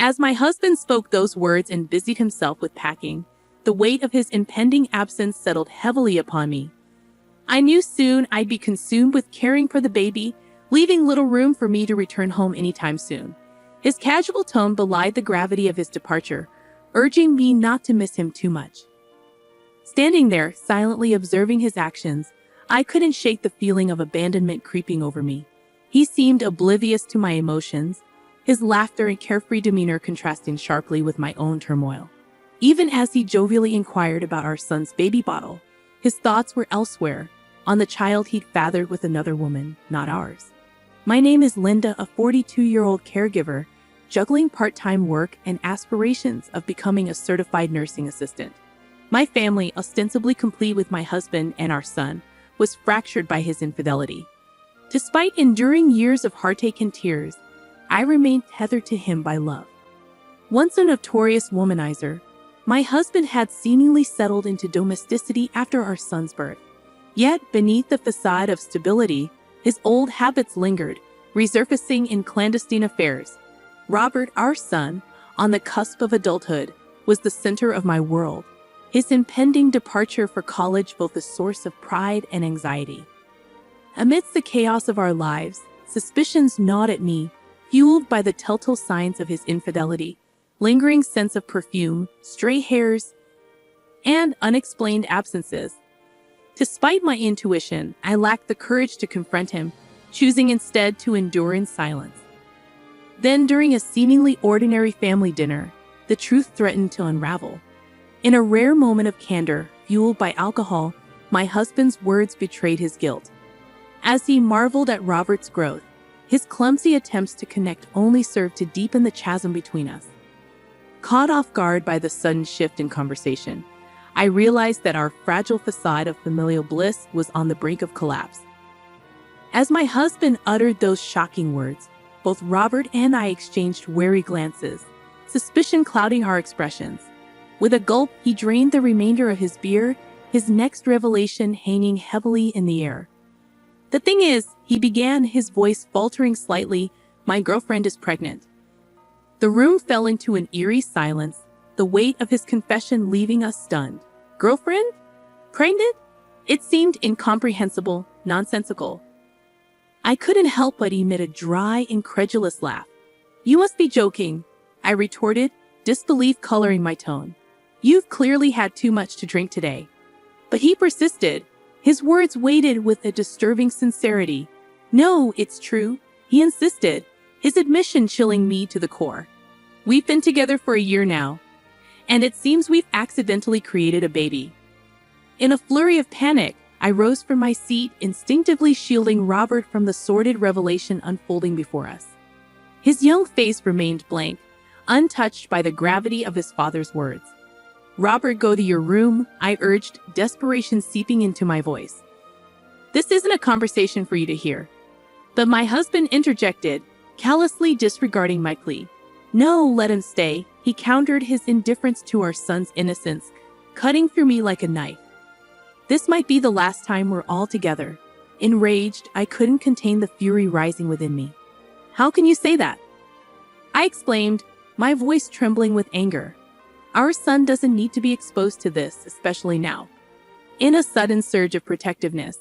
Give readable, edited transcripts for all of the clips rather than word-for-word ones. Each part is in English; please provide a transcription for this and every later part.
As my husband spoke those words and busied himself with packing, the weight of his impending absence settled heavily upon me. I knew soon I'd be consumed with caring for the baby, leaving little room for me to return home anytime soon. His casual tone belied the gravity of his departure, urging me not to miss him too much. Standing there, silently observing his actions, I couldn't shake the feeling of abandonment creeping over me. He seemed oblivious to my emotions, his laughter and carefree demeanor contrasting sharply with my own turmoil. Even as he jovially inquired about our son's baby bottle, his thoughts were elsewhere, on the child he'd fathered with another woman, not ours. My name is Linda, a 42-year-old caregiver, juggling part-time work and aspirations of becoming a certified nursing assistant. My family, ostensibly complete with my husband and our son, was fractured by his infidelity. Despite enduring years of heartache and tears, I remained tethered to him by love. Once a notorious womanizer, my husband had seemingly settled into domesticity after our son's birth. Yet, beneath the facade of stability, his old habits lingered, resurfacing in clandestine affairs. Robert, our son, on the cusp of adulthood, was the center of my world, his impending departure for college both a source of pride and anxiety. Amidst the chaos of our lives, suspicions gnawed at me, fueled by the telltale signs of his infidelity, lingering scents of perfume, stray hairs, and unexplained absences. Despite my intuition, I lacked the courage to confront him, choosing instead to endure in silence. Then, during a seemingly ordinary family dinner, the truth threatened to unravel. In a rare moment of candor, fueled by alcohol, my husband's words betrayed his guilt. As he marveled at Robert's growth, his clumsy attempts to connect only served to deepen the chasm between us. Caught off guard by the sudden shift in conversation, I realized that our fragile facade of familial bliss was on the brink of collapse. As my husband uttered those shocking words, both Robert and I exchanged wary glances, suspicion clouding our expressions. With a gulp, he drained the remainder of his beer, his next revelation hanging heavily in the air. "The thing is," he began, his voice faltering slightly, "my girlfriend is pregnant." The room fell into an eerie silence, the weight of his confession leaving us stunned. Girlfriend? Pregnant? It seemed incomprehensible, nonsensical. I couldn't help but emit a dry, incredulous laugh. "You must be joking," I retorted, disbelief coloring my tone. "You've clearly had too much to drink today." But he persisted, his words weighted with a disturbing sincerity. "No, it's true," he insisted, his admission chilling me to the core. "We've been together for a year now, and it seems we've accidentally created a baby." In a flurry of panic, I rose from my seat, instinctively shielding Robert from the sordid revelation unfolding before us. His young face remained blank, untouched by the gravity of his father's words. "Robert, go to your room," I urged, desperation seeping into my voice. "This isn't a conversation for you to hear." But my husband interjected, callously disregarding my plea. "No, let him stay," he countered, his indifference to our son's innocence cutting through me like a knife. "This might be the last time we're all together." Enraged, I couldn't contain the fury rising within me. "How can you say that?" I exclaimed, my voice trembling with anger. "Our son doesn't need to be exposed to this, especially now." In a sudden surge of protectiveness,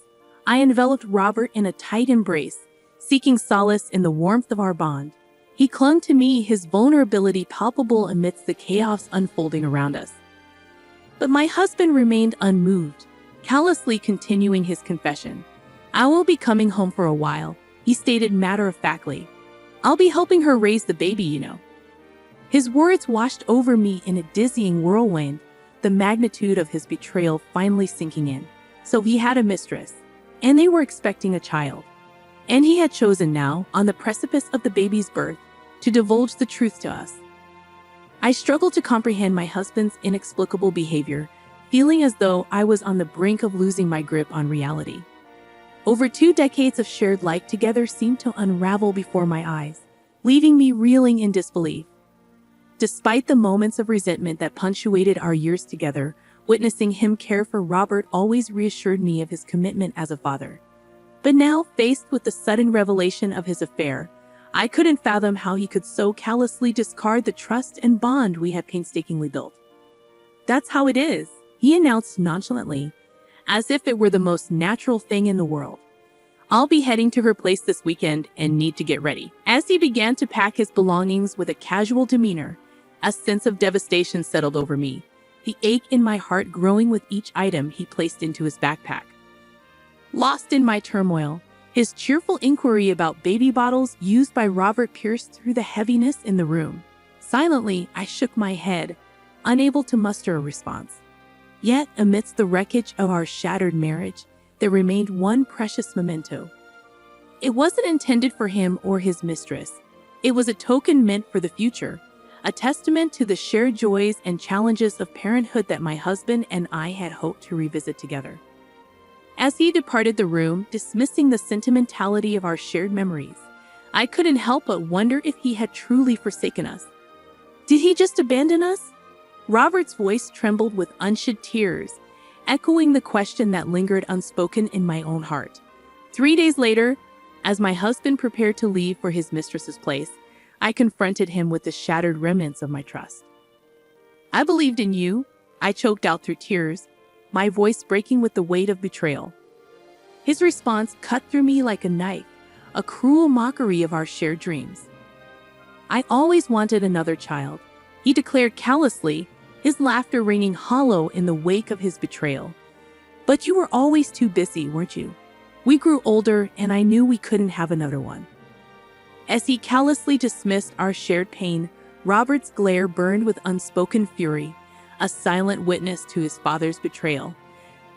I enveloped Robert in a tight embrace, seeking solace in the warmth of our bond. He clung to me, his vulnerability palpable amidst the chaos unfolding around us. But my husband remained unmoved, callously continuing his confession. "I will be coming home for a while," he stated matter-of-factly. "I'll be helping her raise the baby, you know." His words washed over me in a dizzying whirlwind, the magnitude of his betrayal finally sinking in. So he had a mistress, and they were expecting a child. And he had chosen now, on the precipice of the baby's birth, to divulge the truth to us. I struggled to comprehend my husband's inexplicable behavior, feeling as though I was on the brink of losing my grip on reality. Over 2 decades of shared life together seemed to unravel before my eyes, leaving me reeling in disbelief. Despite the moments of resentment that punctuated our years together, witnessing him care for Robert always reassured me of his commitment as a father. But now, faced with the sudden revelation of his affair, I couldn't fathom how he could so callously discard the trust and bond we had painstakingly built. "That's how it is," he announced nonchalantly, as if it were the most natural thing in the world. "I'll be heading to her place this weekend and need to get ready." As he began to pack his belongings with a casual demeanor, a sense of devastation settled over me, the ache in my heart growing with each item he placed into his backpack. Lost in my turmoil, his cheerful inquiry about baby bottles used by Robert pierced through the heaviness in the room. Silently, I shook my head, unable to muster a response. Yet, amidst the wreckage of our shattered marriage, there remained one precious memento. It wasn't intended for him or his mistress. It was a token meant for the future, a testament to the shared joys and challenges of parenthood that my husband and I had hoped to revisit together. As he departed the room, dismissing the sentimentality of our shared memories, I couldn't help but wonder if he had truly forsaken us. Did he just abandon us? Robert's voice trembled with unshed tears, echoing the question that lingered unspoken in my own heart. 3 days later, as my husband prepared to leave for his mistress's place, I confronted him with the shattered remnants of my trust. "I believed in you," I choked out through tears, my voice breaking with the weight of betrayal. His response cut through me like a knife, a cruel mockery of our shared dreams. "I always wanted another child," he declared callously, his laughter ringing hollow in the wake of his betrayal. "But you were always too busy, weren't you? We grew older, and I knew we couldn't have another one." As he callously dismissed our shared pain, Robert's glare burned with unspoken fury, a silent witness to his father's betrayal.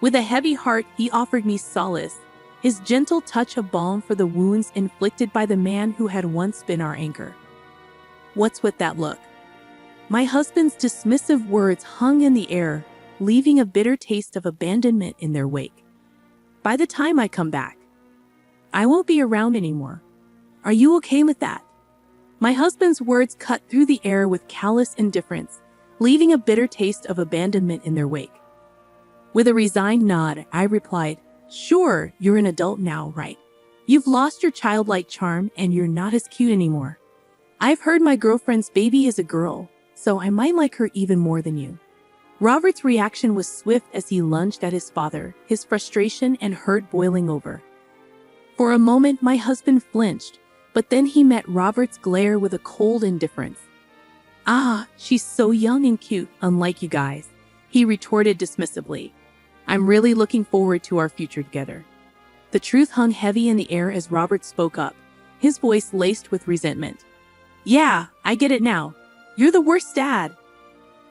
With a heavy heart, he offered me solace, his gentle touch of balm for the wounds inflicted by the man who had once been our anchor. "What's with that look?" My husband's dismissive words hung in the air, leaving a bitter taste of abandonment in their wake. "By the time I come back, I won't be around anymore. Are you okay with that?" My husband's words cut through the air with callous indifference, leaving a bitter taste of abandonment in their wake. With a resigned nod, I replied, "Sure, you're an adult now, right? You've lost your childlike charm and you're not as cute anymore. I've heard my girlfriend's baby is a girl, so I might like her even more than you." Robert's reaction was swift as he lunged at his father, his frustration and hurt boiling over. For a moment, my husband flinched, but then he met Robert's glare with a cold indifference. "Ah, she's so young and cute, unlike you guys," he retorted dismissively. "I'm really looking forward to our future together." The truth hung heavy in the air as Robert spoke up, his voice laced with resentment. "Yeah, I get it now. You're the worst dad.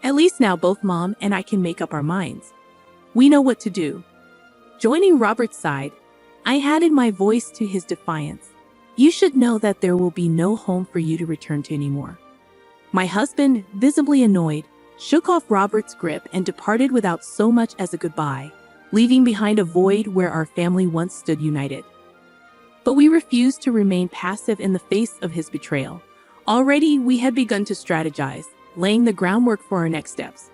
At least now both Mom and I can make up our minds. We know what to do." Joining Robert's side, I added my voice to his defiance. "You should know that there will be no home for you to return to anymore." My husband, visibly annoyed, shook off Robert's grip and departed without so much as a goodbye, leaving behind a void where our family once stood united. But we refused to remain passive in the face of his betrayal. Already, we had begun to strategize, laying the groundwork for our next steps.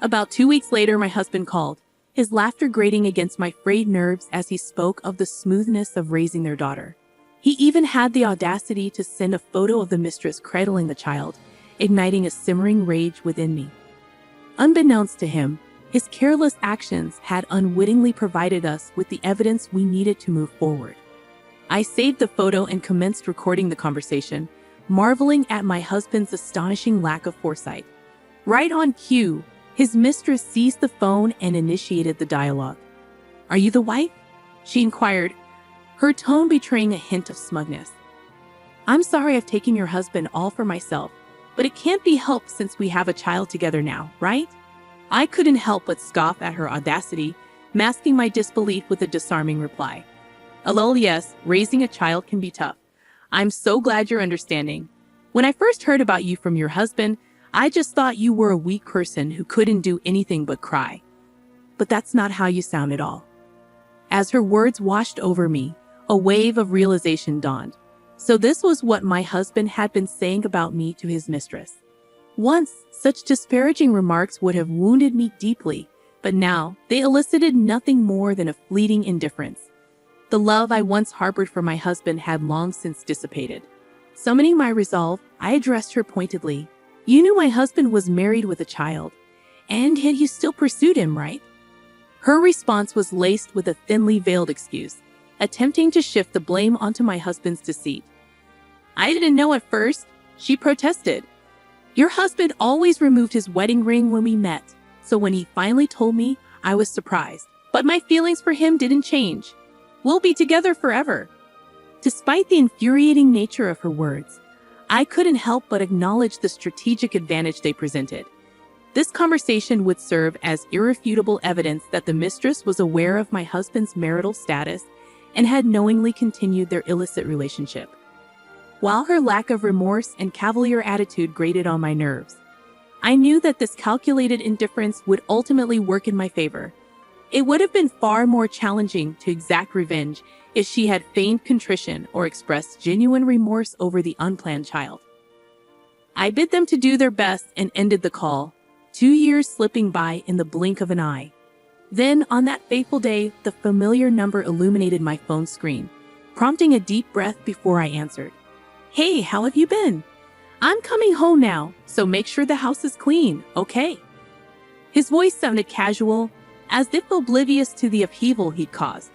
About 2 weeks later, my husband called, his laughter grating against my frayed nerves as he spoke of the smoothness of raising their daughter. He even had the audacity to send a photo of the mistress cradling the child, igniting a simmering rage within me. Unbeknownst to him, his careless actions had unwittingly provided us with the evidence we needed to move forward. I saved the photo and commenced recording the conversation, marveling at my husband's astonishing lack of foresight. Right on cue, his mistress seized the phone and initiated the dialogue. "Are you the wife?" she inquired, her tone betraying a hint of smugness. "I'm sorry I've taken your husband all for myself, but it can't be helped since we have a child together now, right?" I couldn't help but scoff at her audacity, masking my disbelief with a disarming reply. "Lol, yes, raising a child can be tough. I'm so glad you're understanding. When I first heard about you from your husband, I just thought you were a weak person who couldn't do anything but cry. But that's not how you sound at all." As her words washed over me, a wave of realization dawned. So this was what my husband had been saying about me to his mistress. Once, such disparaging remarks would have wounded me deeply, but now they elicited nothing more than a fleeting indifference. The love I once harbored for my husband had long since dissipated. Summoning my resolve, I addressed her pointedly. You knew my husband was married with a child, and yet you still pursued him, right? Her response was laced with a thinly veiled excuse, attempting to shift the blame onto my husband's deceit. I didn't know at first, she protested. Your husband always removed his wedding ring when we met, so when he finally told me, I was surprised. But my feelings for him didn't change. We'll be together forever. Despite the infuriating nature of her words, I couldn't help but acknowledge the strategic advantage they presented. This conversation would serve as irrefutable evidence that the mistress was aware of my husband's marital status and had knowingly continued their illicit relationship. While her lack of remorse and cavalier attitude grated on my nerves, I knew that this calculated indifference would ultimately work in my favor. It would have been far more challenging to exact revenge if she had feigned contrition or expressed genuine remorse over the unplanned child. I bid them to do their best and ended the call, 2 years slipping by in the blink of an eye. Then, on that fateful day, the familiar number illuminated my phone screen, prompting a deep breath before I answered. Hey, how have you been? I'm coming home now, so make sure the house is clean, okay? His voice sounded casual, as if oblivious to the upheaval he'd caused.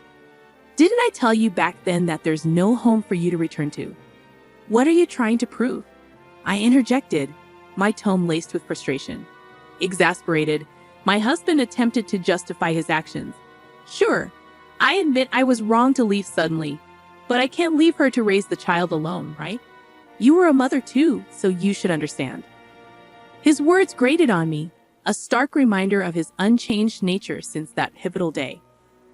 Didn't I tell you back then that there's no home for you to return to? What are you trying to prove? I interjected, my tone laced with frustration. Exasperated, my husband attempted to justify his actions. Sure, I admit I was wrong to leave suddenly, but I can't leave her to raise the child alone, right? You were a mother too, so you should understand. His words grated on me, a stark reminder of his unchanged nature since that pivotal day.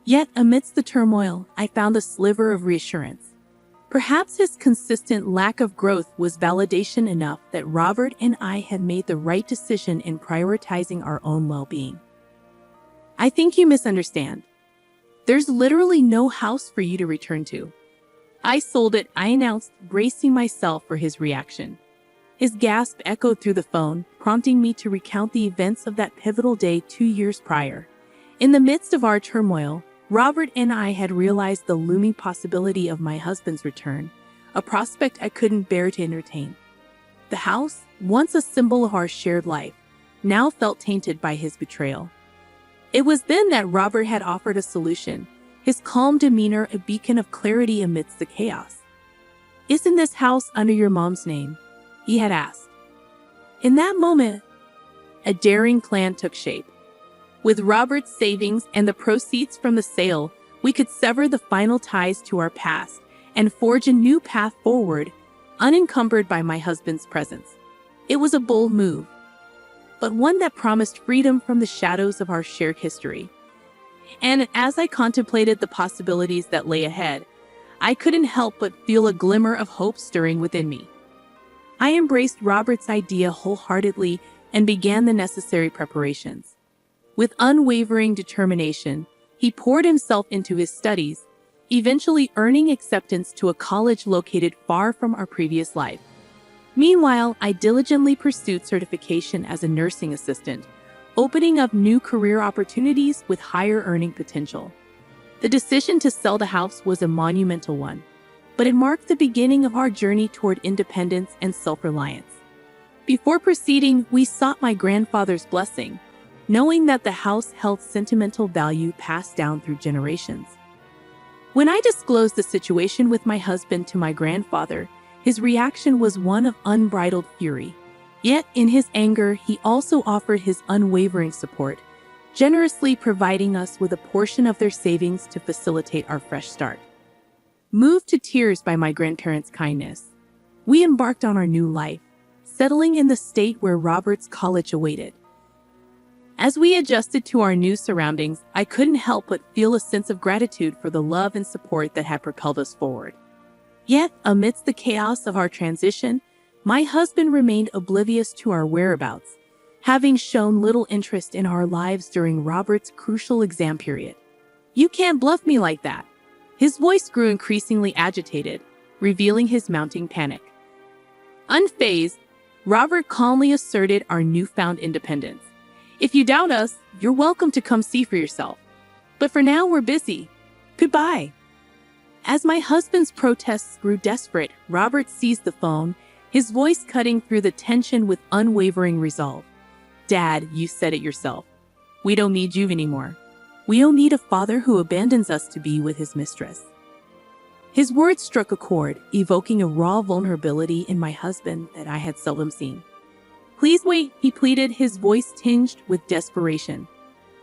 Yet, amidst the turmoil, I found a sliver of reassurance. Perhaps his consistent lack of growth was validation enough that Robert and I had made the right decision in prioritizing our own well-being. I think you misunderstand. There's literally no house for you to return to. I sold it, I announced, bracing myself for his reaction. His gasp echoed through the phone, prompting me to recount the events of that pivotal day 2 years prior. In the midst of our turmoil, Robert and I had realized the looming possibility of my husband's return, a prospect I couldn't bear to entertain. The house, once a symbol of our shared life, now felt tainted by his betrayal. It was then that Robert had offered a solution, his calm demeanor a beacon of clarity amidst the chaos. Isn't this house under your mom's name? He had asked. In that moment, a daring plan took shape. With Robert's savings and the proceeds from the sale, we could sever the final ties to our past and forge a new path forward, unencumbered by my husband's presence. It was a bold move, but one that promised freedom from the shadows of our shared history. And as I contemplated the possibilities that lay ahead, I couldn't help but feel a glimmer of hope stirring within me. I embraced Robert's idea wholeheartedly and began the necessary preparations. With unwavering determination, he poured himself into his studies, eventually earning acceptance to a college located far from our previous life. Meanwhile, I diligently pursued certification as a nursing assistant, opening up new career opportunities with higher earning potential. The decision to sell the house was a monumental one, but it marked the beginning of our journey toward independence and self-reliance. Before proceeding, we sought my grandfather's blessing, knowing that the house held sentimental value passed down through generations. When I disclosed the situation with my husband to my grandfather, his reaction was one of unbridled fury. Yet, in his anger, he also offered his unwavering support, generously providing us with a portion of their savings to facilitate our fresh start. Moved to tears by my grandparents' kindness, we embarked on our new life, settling in the state where Robert's college awaited. As we adjusted to our new surroundings, I couldn't help but feel a sense of gratitude for the love and support that had propelled us forward. Yet, amidst the chaos of our transition, my husband remained oblivious to our whereabouts, having shown little interest in our lives during Robert's crucial exam period. You can't bluff me like that. His voice grew increasingly agitated, revealing his mounting panic. Unfazed, Robert calmly asserted our newfound independence. If you doubt us, you're welcome to come see for yourself. But for now, we're busy. Goodbye. As my husband's protests grew desperate, Robert seized the phone, his voice cutting through the tension with unwavering resolve. "Dad, you said it yourself. We don't need you anymore. We don't need a father who abandons us to be with his mistress." His words struck a chord, evoking a raw vulnerability in my husband that I had seldom seen. "Please wait," he pleaded, his voice tinged with desperation.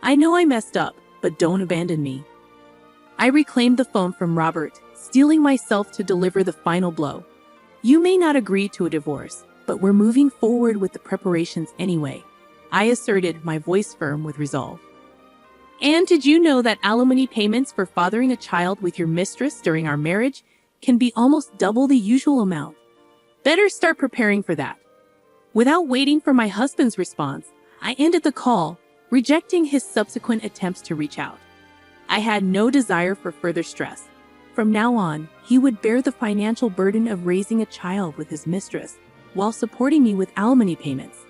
"I know I messed up, but don't abandon me." I reclaimed the phone from Robert, steeling myself to deliver the final blow. "You may not agree to a divorce, but we're moving forward with the preparations anyway," I asserted, my voice firm with resolve. "And did you know that alimony payments for fathering a child with your mistress during our marriage can be almost double the usual amount? Better start preparing for that." Without waiting for my husband's response, I ended the call, rejecting his subsequent attempts to reach out. I had no desire for further stress. From now on, he would bear the financial burden of raising a child with his mistress, while supporting me with alimony payments.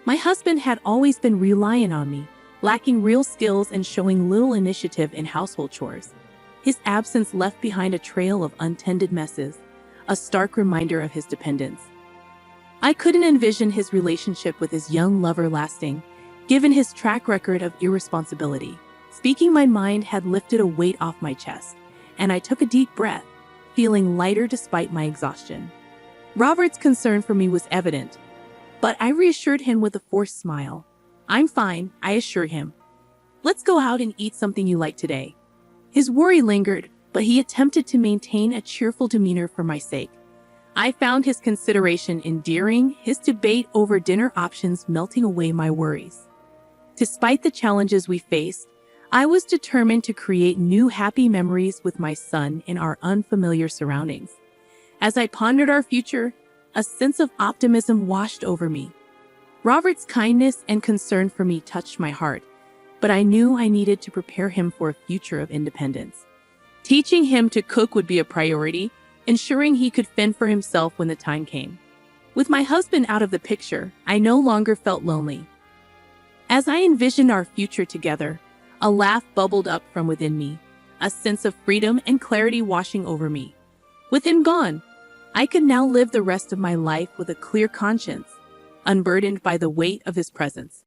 My husband had always been reliant on me, lacking real skills and showing little initiative in household chores. His absence left behind a trail of untended messes, a stark reminder of his dependence. I couldn't envision his relationship with his young lover lasting, given his track record of irresponsibility. Speaking my mind had lifted a weight off my chest, and I took a deep breath, feeling lighter despite my exhaustion. Robert's concern for me was evident, but I reassured him with a forced smile. "I'm fine," I assured him. "Let's go out and eat something you like today." His worry lingered, but he attempted to maintain a cheerful demeanor for my sake. I found his consideration endearing, his debate over dinner options melting away my worries. Despite the challenges we faced, I was determined to create new happy memories with my son in our unfamiliar surroundings. As I pondered our future, a sense of optimism washed over me. Robert's kindness and concern for me touched my heart, but I knew I needed to prepare him for a future of independence. Teaching him to cook would be a priority, ensuring he could fend for himself when the time came. With my husband out of the picture, I no longer felt lonely. As I envisioned our future together, a laugh bubbled up from within me, a sense of freedom and clarity washing over me. With him gone, I could now live the rest of my life with a clear conscience, unburdened by the weight of his presence.